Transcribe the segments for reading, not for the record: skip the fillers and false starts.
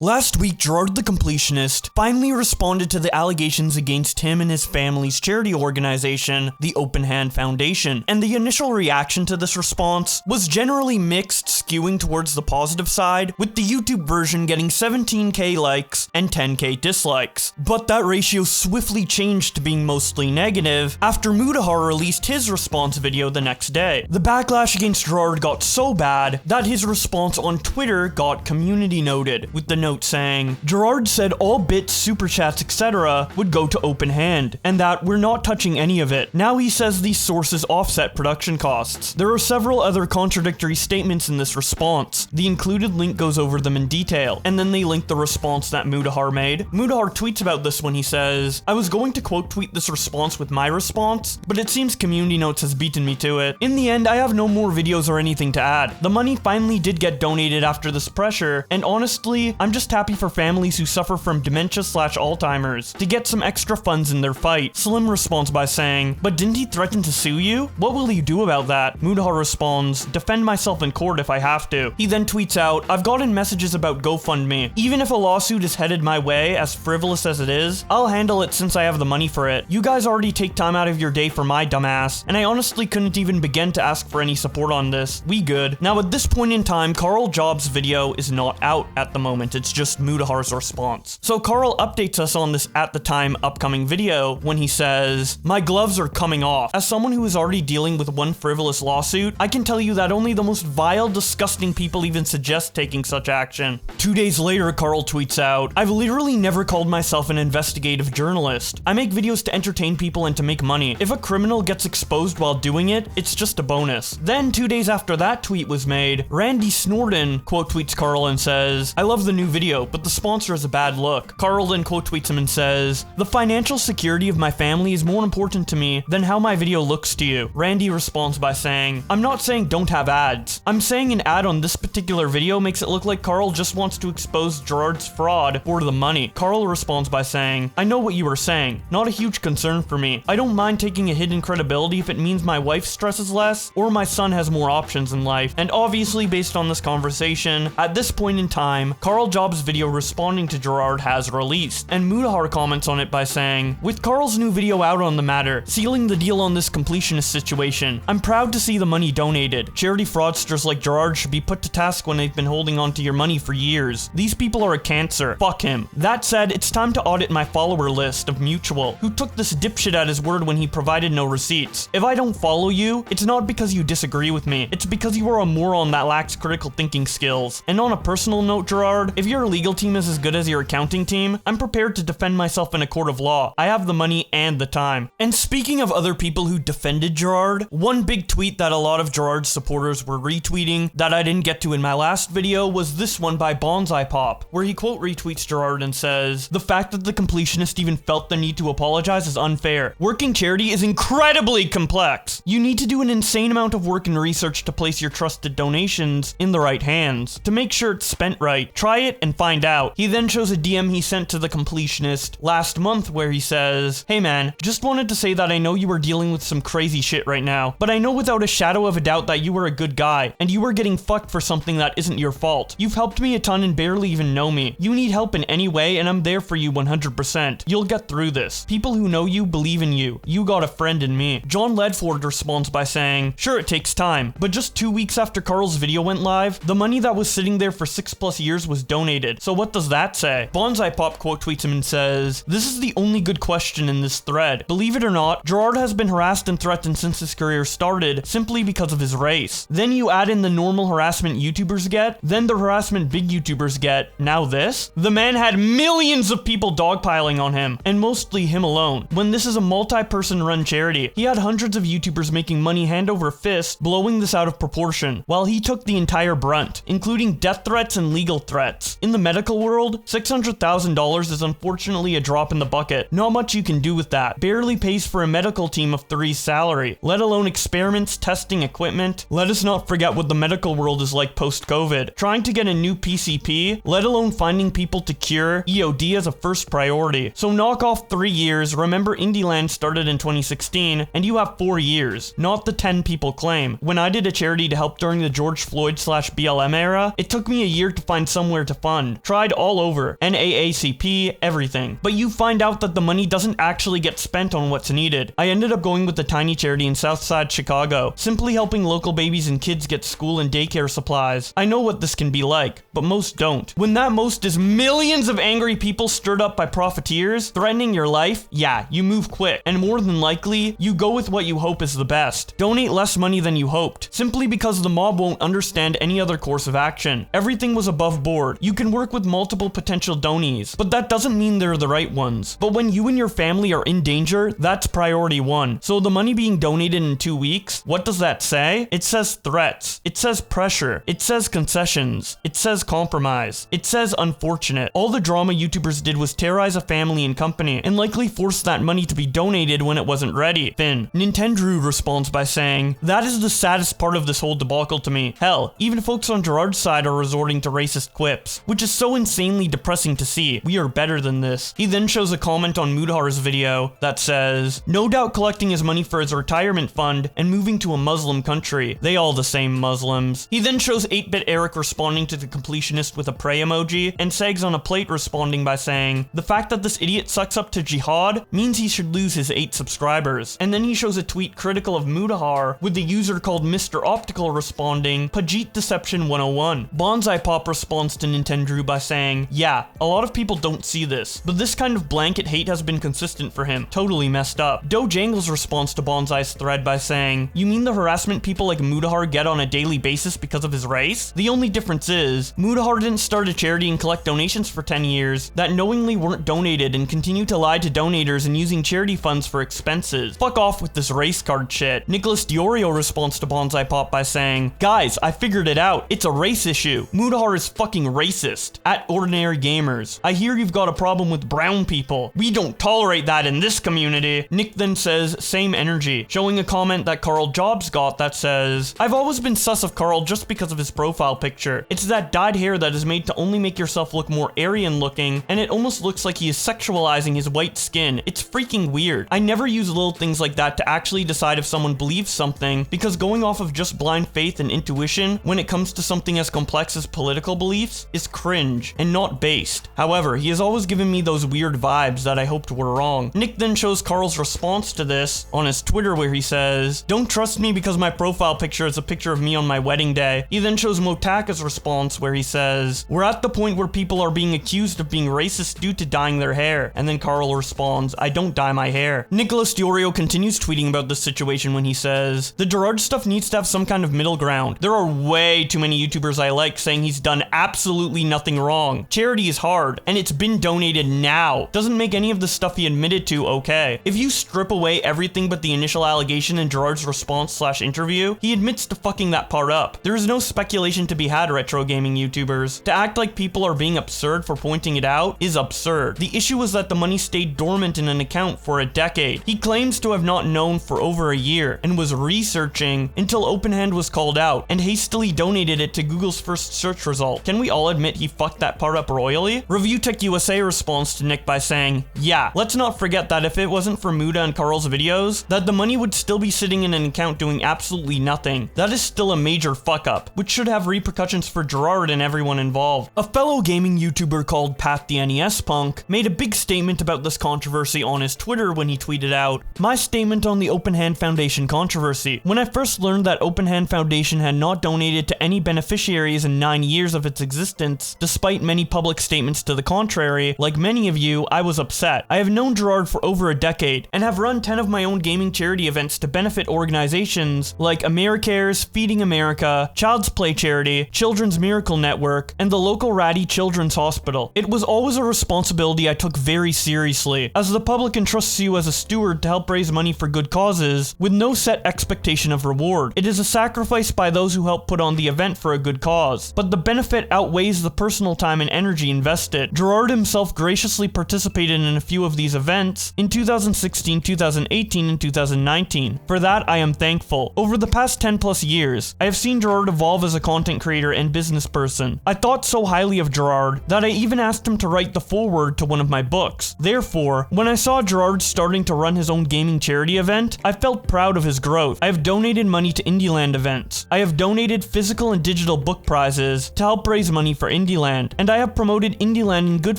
Last week, Jirard the Completionist finally responded to the allegations against him and his family's charity organization, the Open Hand Foundation, and the initial reaction to this response was generally mixed, skewing towards the positive side, with the YouTube version getting 17k likes and 10k dislikes. But that ratio swiftly changed to being mostly negative after Mutahar released his response video the next day. The backlash against Jirard got so bad that his response on Twitter got community noted, with the note saying, Jirard said all bits, super chats, etc. would go to Open Hand, and that we're not touching any of it. Now he says these sources offset production costs. There are several other contradictory statements in this response. The included link goes over them in detail, and then they link the response that Mutahar made. Mutahar tweets about this when he says, I was going to quote tweet this response with my response, but it seems community notes has beaten me to it. In the end, I have no more videos or anything to add. The money finally did get donated after this pressure, and honestly, I'm just happy for families who suffer from dementia/Alzheimer's to get some extra funds in their fight. Slim responds by saying, but didn't he threaten to sue you? What will you do about that? Mutahar responds, defend myself in court if I have to. He then tweets out, I've gotten messages about GoFundMe. Even if a lawsuit is headed my way, as frivolous as it is, I'll handle it since I have the money for it. You guys already take time out of your day for my dumbass, and I honestly couldn't even begin to ask for any support on this. We good. Now at this point in time, Karl Jobst's video is not out at the moment. It's just Mutahar's response. So Karl updates us on this at the time upcoming video when he says, my gloves are coming off. As someone who is already dealing with one frivolous lawsuit, I can tell you that only the most vile, disgusting people even suggest taking such action. 2 days later, Karl tweets out, I've literally never called myself an investigative journalist. I make videos to entertain people and to make money. If a criminal gets exposed while doing it, it's just a bonus. Then 2 days after that tweet was made, Randy Snorton quote tweets Karl and says, I love the new video, but the sponsor is a bad look. Karl then quote tweets him and says, the financial security of my family is more important to me than how my video looks to you. Randy responds by saying, I'm not saying don't have ads. I'm saying an ad on this particular video makes it look like Karl just wants to expose Jirard's fraud for the money. Karl responds by saying, I know what you were saying. Not a huge concern for me. I don't mind taking a hit in credibility if it means my wife stresses less or my son has more options in life. And obviously based on this conversation, at this point in time, Karl Jobst's video responding to Jirard has released, and Mutahar comments on it by saying, with Karl's new video out on the matter, sealing the deal on this completionist situation, I'm proud to see the money donated. Charity fraudsters like Jirard should be put to task when they've been holding on to your money for years. These people are a cancer. Fuck him. That said, it's time to audit my follower list of Mutual, who took this dipshit at his word when he provided no receipts. If I don't follow you, it's not because you disagree with me. It's because you are a moron that lacks critical thinking skills. And on a personal note, Jirard, if your legal team is as good as your accounting team, I'm prepared to defend myself in a court of law. I have the money and the time. And speaking of other people who defended Jirard, one big tweet that a lot of Jirard's supporters were retweeting that I didn't get to in my last video was this one by Bonsai Pop, where he quote retweets Jirard and says, the fact that the completionist even felt the need to apologize is unfair. Working charity is incredibly complex. You need to do an insane amount of work and research to place your trusted donations in the right hands, to make sure it's spent right. Try it and find out. He then shows a DM he sent to the completionist last month where he says, hey man, just wanted to say that I know you are dealing with some crazy shit right now, but I know without a shadow of a doubt that you are a good guy, and you are getting fucked for something that isn't your fault. You've helped me a ton and barely even know me. You need help in any way and I'm there for you 100%. You'll get through this. People who know you believe in you. You got a friend in me. John Ledford responds by saying, sure it takes time, but just 2 weeks after Karl's video went live, the money that was sitting there for 6+ years was donated. So what does that say? Bonsai Pop quote tweets him and says, this is the only good question in this thread. Believe it or not, Jirard has been harassed and threatened since his career started simply because of his race. Then you add in the normal harassment YouTubers get, then the harassment big YouTubers get, now this? The man had millions of people dogpiling on him, and mostly him alone. When this is a multi-person run charity, he had hundreds of YouTubers making money hand over fist, blowing this out of proportion, while he took the entire brunt, including death threats and legal threats. In the medical world, $600,000 is unfortunately a drop in the bucket. Not much you can do with that. Barely pays for a medical team of 3's salary, let alone experiments, testing, equipment. Let us not forget what the medical world is like post-COVID. Trying to get a new PCP, let alone finding people to cure EOD as a first priority. So knock off 3 years. Remember, Indieland started in 2016, and you have 4 years, not the 10 people claim. When I did a charity to help during the George Floyd/BLM era, it took me a year to find somewhere to fund fund. Tried all over. NAACP, everything. But you find out that the money doesn't actually get spent on what's needed. I ended up going with the tiny charity in Southside Chicago, simply helping local babies and kids get school and daycare supplies. I know what this can be like, but most don't. When that most is millions of angry people stirred up by profiteers, threatening your life, yeah, you move quick. And more than likely, you go with what you hope is the best. Donate less money than you hoped, simply because the mob won't understand any other course of action. Everything was above board. You can work with multiple potential donees, but that doesn't mean they're the right ones. But when you and your family are in danger, that's priority one. So the money being donated in 2 weeks, what does that say? It says threats. It says pressure. It says concessions. It says compromise. It says unfortunate. All the drama YouTubers did was terrorize a family and company, and likely force that money to be donated when it wasn't ready. Finn. Nintendo responds by saying, "That is the saddest part of this whole debacle to me. Hell, even folks on Jirard's side are resorting to racist quips, which is so insanely depressing to see. We are better than this." He then shows a comment on Mutahar's video that says, "No doubt collecting his money for his retirement fund and moving to a Muslim country. They all the same Muslims." He then shows 8-Bit Eric responding to the Completionist with a pray emoji, and Segs on a plate responding by saying, "The fact that this idiot sucks up to Jihad means he should lose his 8 subscribers." And then he shows a tweet critical of Mutahar with the user called Mr. Optical responding, "Pajit Deception 101. Bonsai Pop responds to Nintendo by saying, "Yeah, a lot of people don't see this, but this kind of blanket hate has been consistent for him. Totally messed up." Doe Jangles responds to Bonsai's thread by saying, "You mean the harassment people like Mutahar get on a daily basis because of his race? The only difference is, Mutahar didn't start a charity and collect donations for 10 years that knowingly weren't donated and continue to lie to donators and using charity funds for expenses. Fuck off with this race card shit." Nicholas Diorio responds to Bonsai Pop by saying, "Guys, I figured it out. It's a race issue. Mutahar is fucking racist. At Ordinary Gamers, I hear you've got a problem with brown people. We don't tolerate that in this community." Nick then says, "Same energy," showing a comment that Karl Jobst got that says, "I've always been sus of Karl just because of his profile picture. It's that dyed hair that is made to only make yourself look more Aryan looking, and it almost looks like he is sexualizing his white skin. It's freaking weird. I never use little things like that to actually decide if someone believes something, because going off of just blind faith and intuition when it comes to something as complex as political beliefs is cringe and not based. However, he has always given me those weird vibes that I hoped were wrong." Nick then shows Karl's response to this on his Twitter where he says, "Don't trust me because my profile picture is a picture of me on my wedding day." He then shows Motaka's response where he says, "We're at the point where people are being accused of being racist due to dyeing their hair." And then Karl responds, "I don't dye my hair." Nicholas Diorio continues tweeting about this situation when he says, "The Jirard stuff needs to have some kind of middle ground. There are way too many YouTubers I like saying he's done absolutely nothing wrong. Charity is hard, and it's been donated now. Doesn't make any of the stuff he admitted to okay. If you strip away everything but the initial allegation in Jirard's response/interview, he admits to fucking that part up. There is no speculation to be had, retro gaming YouTubers. To act like people are being absurd for pointing it out is absurd. The issue was that the money stayed dormant in an account for a decade. He claims to have not known for over a year and was researching until OpenHand was called out and hastily donated it to Google's first search result. Can we all admit he fucked that part up royally?" Review Tech USA responds to Nick by saying, "Yeah, let's not forget that if it wasn't for Muta and Karl's videos, that the money would still be sitting in an account doing absolutely nothing. That is still a major fuck up, which should have repercussions for Jirard and everyone involved." A fellow gaming YouTuber called Pat the NES Punk made a big statement about this controversy on his Twitter when he tweeted out, "My statement on the OpenHand Foundation controversy. When I first learned that OpenHand Foundation had not donated to any beneficiaries in 9 years of its existence, despite many public statements to the contrary, like many of you, I was upset. I have known Jirard for over a decade, and have run 10 of my own gaming charity events to benefit organizations like AmeriCares, Feeding America, Child's Play Charity, Children's Miracle Network, and the local Ratty Children's Hospital. It was always a responsibility I took very seriously, as the public entrusts you as a steward to help raise money for good causes, with no set expectation of reward. It is a sacrifice by those who help put on the event for a good cause, but the benefit outweighs the personal time and energy invested. Jirard himself graciously participated in a few of these events in 2016, 2018, and 2019. For that, I am thankful. Over the past 10 plus years, I have seen Jirard evolve as a content creator and business person. I thought so highly of Jirard that I even asked him to write the foreword to one of my books. Therefore, when I saw Jirard starting to run his own gaming charity event, I felt proud of his growth. I have donated money to Indieland events. I have donated physical and digital book prizes to help raise money for Indieland, and I have promoted Indieland in good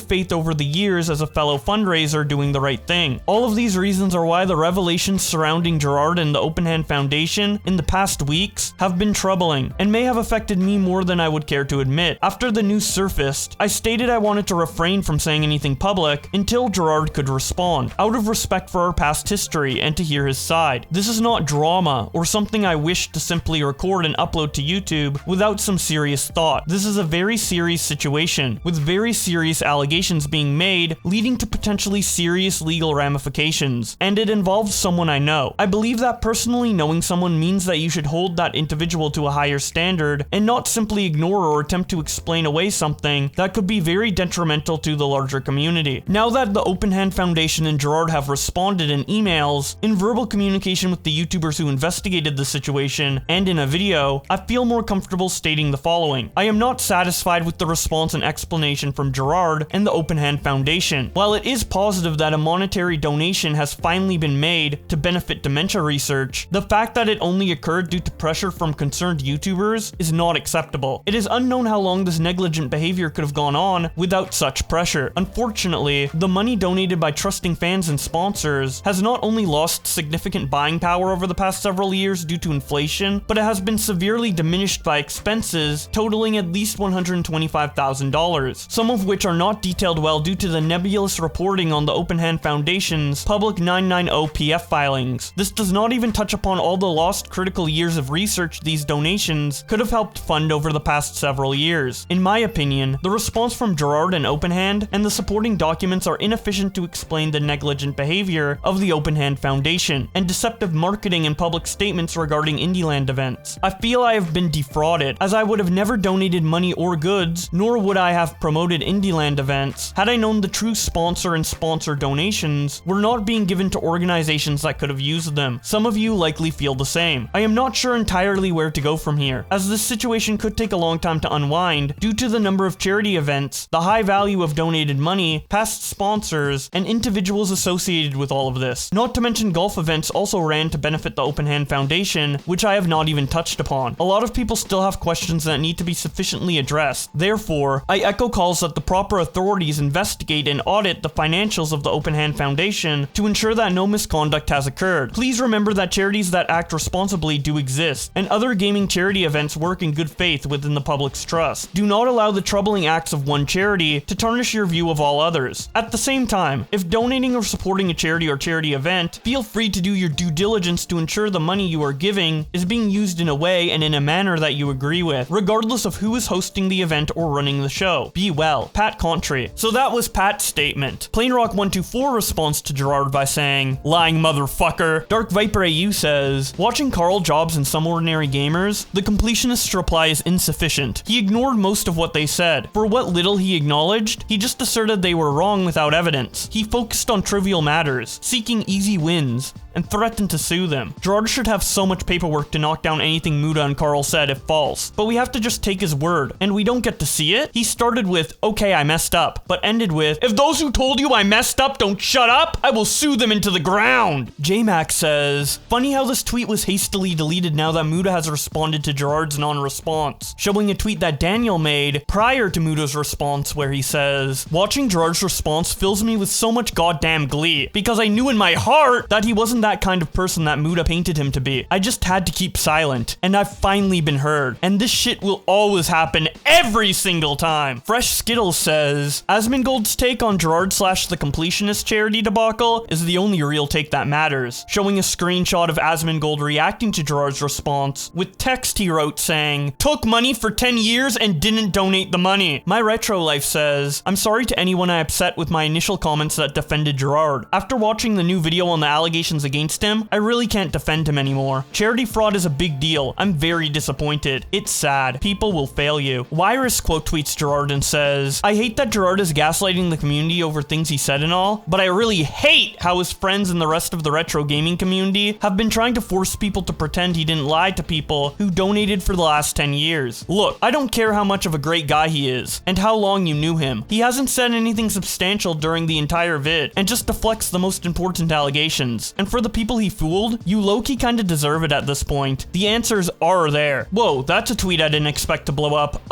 faith over the years as a fellow fundraiser doing the right thing. All of these reasons are why the revelations surrounding Jirard and the Open Hand Foundation in the past weeks have been troubling, and may have affected me more than I would care to admit. After the news surfaced, I stated I wanted to refrain from saying anything public until Jirard could respond, out of respect for our past history and to hear his side. This is not drama, or something I wish to simply record and upload to YouTube without some serious thought. This is a very serious situation, with very serious allegations being made, leading to potentially serious legal ramifications, and it involves someone I know. I believe that personally knowing someone means that you should hold that individual to a higher standard, and not simply ignore or attempt to explain away something that could be very detrimental to the larger community. Now that the Open Hand Foundation and Jirard have responded in emails, in verbal communication with the YouTubers who investigated the situation, and in a video, I feel more comfortable stating the following. I am not satisfied with the response and explanation from Jirard and the Open Hand Foundation. While it is positive that a monetary donation has finally been made to benefit dementia research, the fact that it only occurred due to pressure from concerned YouTubers is not acceptable. It is unknown how long this negligent behavior could have gone on without such pressure. Unfortunately, the money donated by trusting fans and sponsors has not only lost significant buying power over the past several years due to inflation, but it has been severely diminished by expenses totaling at least $125,000, some of which are not detailed well due to the nebulous reporting on the Open Hand Foundation's public 990 PF filings. This does not even touch upon all the lost critical years of research these donations could have helped fund over the past several years. In my opinion, the response from Jirard and Open Hand and the supporting documents are inefficient to explain the negligent behavior of the Open Hand Foundation and deceptive marketing and public statements regarding Indieland events. I feel I have been defrauded, as I would have never donated money or goods, nor would I have promoted Indieland events had I known the true sponsor and sponsor donations were not being given to organizations that could have used them. Some of you likely feel the same. I am not sure entirely where to go from here, as this situation could take a long time to unwind due to the number of charity events, the high value of donated money, past sponsors, and individuals associated with all of this. Not to mention golf events also ran to benefit the Open Hand Foundation, which I have not even touched upon. A lot of people still have questions that need to be sufficiently addressed. Therefore, I echo calls that the proper authorities investigate and audit the financials of the Open Hand Foundation to ensure that no misconduct has occurred. Please remember that charities that act responsibly do exist, and other gaming charity events work in good faith within the public's trust. Do not allow the troubling acts of one charity to tarnish your view of all others. At the same time, if donating or supporting a charity or charity event, feel free to do your due diligence to ensure the money you are giving is being used in a way and in a manner that you agree with, regardless of who is hosting the event or running the show. Be well. Pat Contri. So that was Pat's statement. PlaneRock124 responds to Jirard by saying, "Lying motherfucker." Dark Viper AU says, "Watching Karl Jobst and some ordinary gamers, the completionist's reply is insufficient. He ignored most of what they said. For what little he acknowledged, he just asserted they were wrong without evidence. He focused on trivial matters, seeking easy wins, and threatened to sue them. Jirard should have so much paperwork to knock down anything Muta and Karl said if false, but we have to just take his word, and we don't get to see it." He started with, "Okay, I messed up," but ended with, "If those who told you I messed up don't shut up, I will sue them into the ground." JMac says, "Funny how this tweet was hastily deleted now that Muta has responded to Jirard's non-response," showing a tweet that Daniel made prior to Muta's response where he says, "Watching Jirard's response fills me with so much goddamn glee, because I knew in my heart that he wasn't that kind of person that Muta painted him to be. I just had to keep silent, and I've finally been heard, and this shit will always happen every single time." Fresh Skittles says, "Asmongold's take on Jirard / the Completionist charity debacle is the only real take that matters," showing a screenshot of Asmongold reacting to Jirard's response with text he wrote saying, "Took money for 10 years and didn't donate the money." My Retro Life says, "I'm sorry to anyone I upset with my initial comments that defended Jirard. After watching the new video on the allegations against him, I really can't defend him anymore. Charity fraud is a big deal. I'm very disappointed. It's sad. People will fail you." Wyrus quote tweets Jirard and says, "I hate that Jirard is gaslighting the community over things he said and all, but I really hate how his friends and the rest of the retro gaming community have been trying to force people to pretend he didn't lie to people who donated for the last 10 years. Look, I don't care how much of a great guy he is, and how long you knew him. He hasn't said anything substantial during the entire vid, and just deflects the most important allegations. And for for the people he fooled, you low-key kinda deserve it at this point. The answers are there. Whoa, that's a tweet I didn't expect to blow up.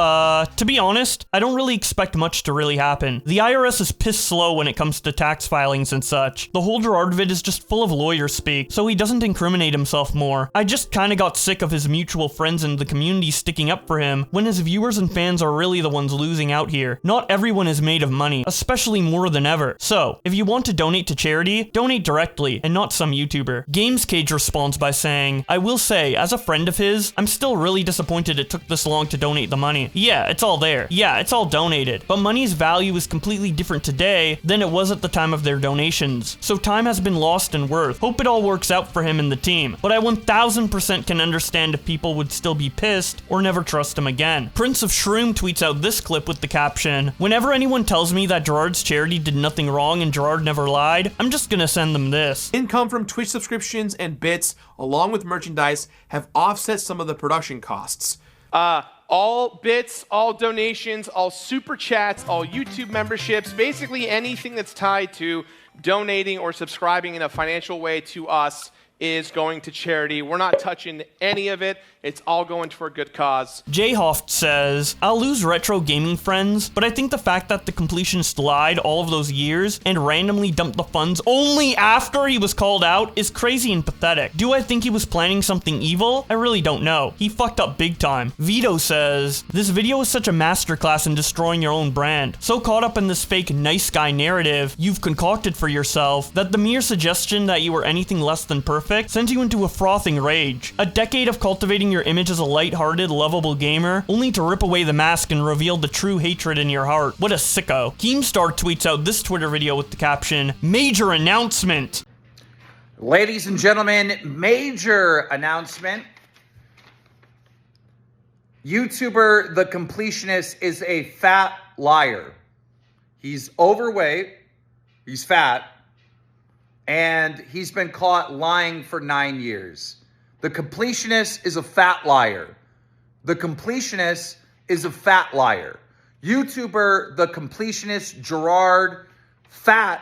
To be honest, I don't really expect much to really happen. The IRS is piss slow when it comes to tax filings and such. The whole Jirard vid is just full of lawyer speak, so he doesn't incriminate himself more. I just kinda got sick of his mutual friends and the community sticking up for him when his viewers and fans are really the ones losing out here. Not everyone is made of money, especially more than ever. So, if you want to donate to charity, donate directly, and not some YouTuber. Gamescage responds by saying, I will say, as a friend of his, I'm still really disappointed it took this long to donate the money. Yeah, it's all there. Yeah, it's all donated. But money's value is completely different today than it was at the time of their donations. So time has been lost in worth. Hope it all works out for him and the team. But I 1000% can understand if people would still be pissed or never trust him again. Prince of Shroom tweets out this clip with the caption, whenever anyone tells me that Jirard's charity did nothing wrong and Jirard never lied, I'm just gonna send them this. Income from Twitch subscriptions and bits, along with merchandise, have offset some of the production costs. All bits, all donations, all super chats, all YouTube memberships, basically anything that's tied to donating or subscribing in a financial way to us is going to charity. We're not touching any of it. It's all going for a good cause. Jhoft says, I'll lose retro gaming friends, but I think the fact that the completionist lied all of those years and randomly dumped the funds only after he was called out is crazy and pathetic. Do I think he was planning something evil? I really don't know. He fucked up big time. Vito says, this video is such a masterclass in destroying your own brand. So caught up in this fake nice guy narrative you've concocted for yourself that the mere suggestion that you were anything less than perfect sends you into a frothing rage. A decade of cultivating your image as a light-hearted, lovable gamer, only to rip away the mask and reveal the true hatred in your heart. What a sicko. Keemstar tweets out this Twitter video with the caption, major announcement. Ladies and gentlemen, major announcement. YouTuber The Completionist is a fat liar. He's overweight, he's fat, and he's been caught lying for 9 years. The Completionist is a fat liar. The Completionist is a fat liar. YouTuber The Completionist, Jirard, fat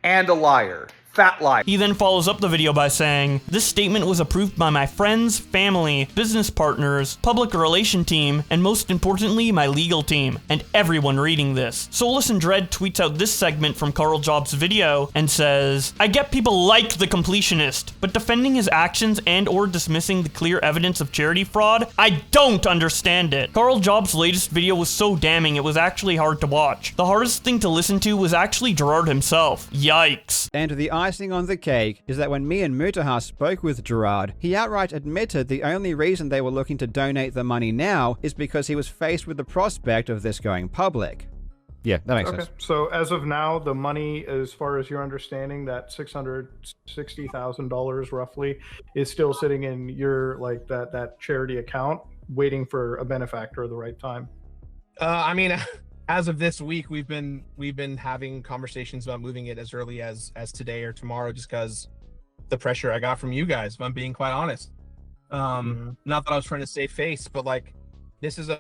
and a liar. Fat lie. He then follows up the video by saying, this statement was approved by my friends, family, business partners, public relation team, and most importantly, my legal team, and everyone reading this. Solus and Dread tweets out this segment from Karl Jobst's video and says, I get people like the completionist, but defending his actions and or dismissing the clear evidence of charity fraud, I don't understand it. Karl Jobst's latest video was so damning it was actually hard to watch. The hardest thing to listen to was actually Jirard himself. Yikes. And the icing on the cake is that when me and Mutahar spoke with Jirard, he outright admitted the only reason they were looking to donate the money now is because he was faced with the prospect of this going public. Yeah, that makes sense. So as of now, the money, as far as your understanding, that $660,000 roughly is still sitting in your that charity account, waiting for a benefactor at the right time. I mean, as of this week, we've been having conversations about moving it as early as today or tomorrow, just because the pressure I got from you guys, if I'm being quite honest. Not that I was trying to save face, but like, this is a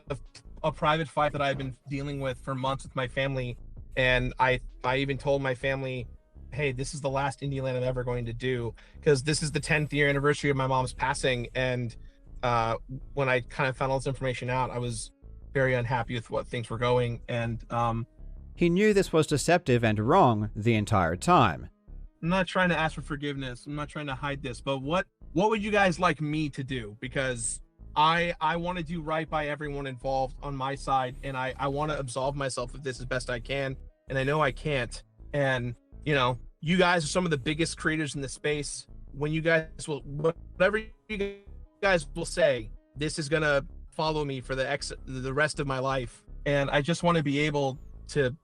private fight that I've been dealing with for months with my family, and I even told my family, hey, this is the last Indie Land I'm ever going to do, because this is the 10th year anniversary of my mom's passing, and when I kind of found all this information out, I was very unhappy with what things were going, and he knew this was deceptive and wrong the entire time. I'm not trying to ask for forgiveness, I'm not trying to hide this, but what would you guys like me to do? Because I want to do right by everyone involved on my side, and I want to absolve myself of this as best I can, and I know I can't. And you know, you guys are some of the biggest creators in the space. When you guys will, whatever you guys will say, this is gonna follow me for the rest of my life, and I just want to be able to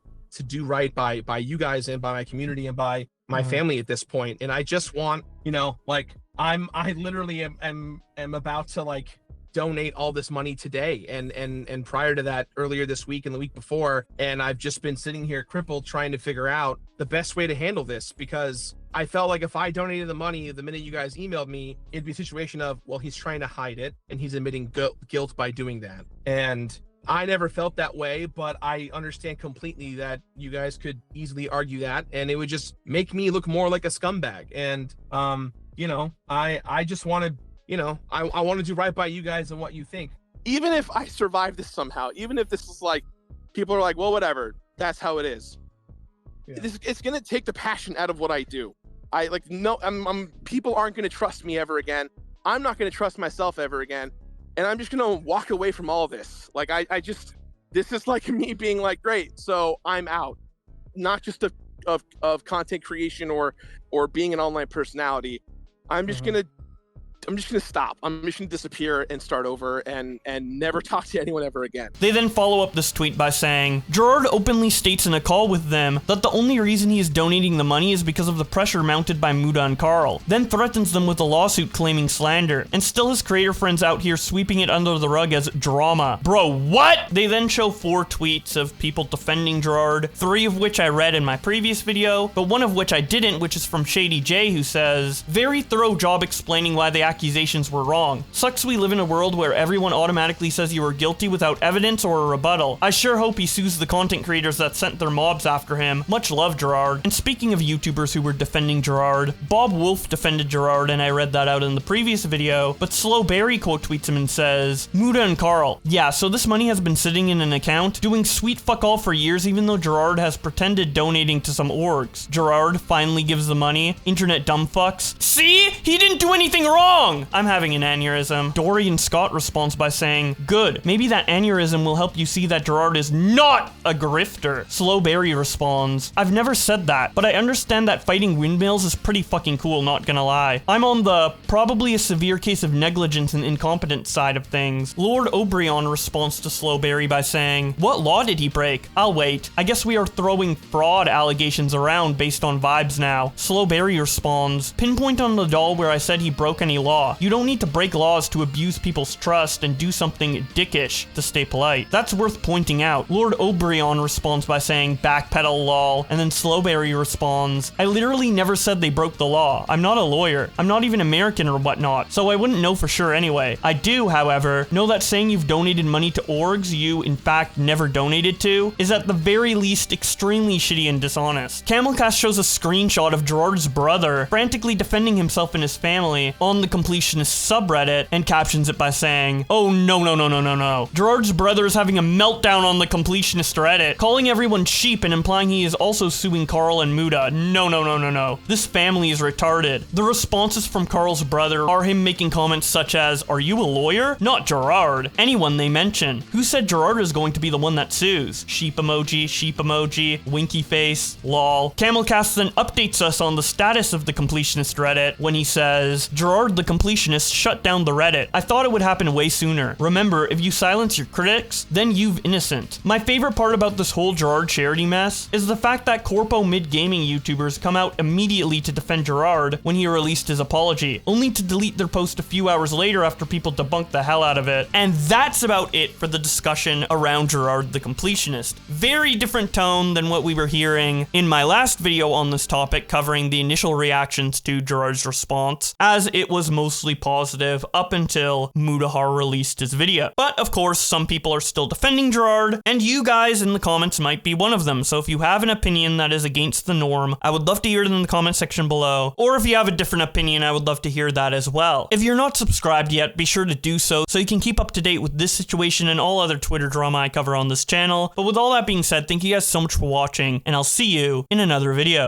do right by you guys and by my community and by my family at this point. And I just want, you know, like I literally am about to like donate all this money today and prior to that, earlier this week and the week before, and I've just been sitting here crippled trying to figure out the best way to handle this, because I felt like if I donated the money the minute you guys emailed me, it'd be a situation of, well, he's trying to hide it and he's admitting guilt by doing that. And I never felt that way, but I understand completely that you guys could easily argue that, and it would just make me look more like a scumbag. And you know, I just wanted, you know, I want to do right by you guys and what you think. Even if I survive this somehow, even if this is like, people are like, well, whatever, that's how it is. Yeah. It's gonna take the passion out of what I do. People aren't gonna trust me ever again. I'm not gonna trust myself ever again. And I'm just gonna walk away from all this. Like this is like me being like, great, so I'm out. Not just of content creation or being an online personality. I'm just gonna stop. I'm just gonna disappear and start over and never talk to anyone ever again. They then follow up this tweet by saying, Jirard openly states in a call with them that the only reason he is donating the money is because of the pressure mounted by Muta and Karl, then threatens them with a lawsuit claiming slander, and still his creator friends out here sweeping it under the rug as drama. Bro, what? They then show 4 tweets of people defending Jirard, 3 of which I read in my previous video, but 1 of which I didn't, which is from Shady J, who says, very thorough job explaining why the accusations were wrong. Sucks we live in a world where everyone automatically says you were guilty without evidence or a rebuttal. I sure hope he sues the content creators that sent their mobs after him. Much love, Jirard. And speaking of YouTubers who were defending Jirard, Bob Wolf defended Jirard, and I read that out in the previous video, but Slow Berry quote tweets him and says, Muta and Karl, yeah, so this money has been sitting in an account, doing sweet fuck all for years, even though Jirard has pretended donating to some orgs. Jirard finally gives the money. Internet dumb fucks. See? He didn't do anything wrong! I'm having an aneurysm. Dorian Scott responds by saying, good, maybe that aneurysm will help you see that Jirard is not a grifter. Slow Berry responds, I've never said that, but I understand that fighting windmills is pretty fucking cool, not gonna lie. I'm on the probably a severe case of negligence and incompetence side of things. Lord Obrion responds to Slow Berry by saying, what law did he break? I'll wait. I guess we are throwing fraud allegations around based on vibes now. Slow Berry responds, pinpoint on the doll where I said he broke any law. You don't need to break laws to abuse people's trust and do something dickish to stay polite. That's worth pointing out. Lord Obrion responds by saying, backpedal lol, and then Slowberry responds, I literally never said they broke the law. I'm not a lawyer. I'm not even American or whatnot, so I wouldn't know for sure anyway. I do, however, know that saying you've donated money to orgs you, in fact, never donated to, is at the very least extremely shitty and dishonest. Camelcast shows a screenshot of Jirard's brother frantically defending himself and his family on the Completionist subreddit and captions it by saying, oh no. Jirard's brother is having a meltdown on the Completionist Reddit, calling everyone sheep and implying he is also suing Karl and Muta. No. This family is retarded. The responses from Karl's brother are him making comments such as, are you a lawyer? Not Jirard. Anyone they mention. Who said Jirard is going to be the one that sues? Sheep emoji, winky face, lol. Camelcast then updates us on the status of the Completionist Reddit when he says, Jirard the Completionist shut down the Reddit. I thought it would happen way sooner. Remember, if you silence your critics, then you've innocent. My favorite part about this whole Jirard charity mess is the fact that corpo mid-gaming YouTubers come out immediately to defend Jirard when he released his apology, only to delete their post a few hours later after people debunked the hell out of it. And that's about it for the discussion around Jirard the Completionist. Very different tone than what we were hearing in my last video on this topic covering the initial reactions to Jirard's response, as it was mostly positive up until Mutahar released his video. But of course, some people are still defending Jirard, and you guys in the comments might be one of them, so if you have an opinion that is against the norm, I would love to hear it in the comment section below, or if you have a different opinion, I would love to hear that as well. If you're not subscribed yet, be sure to do so you can keep up to date with this situation and all other Twitter drama I cover on this channel. But with all that being said, thank you guys so much for watching, and I'll see you in another video.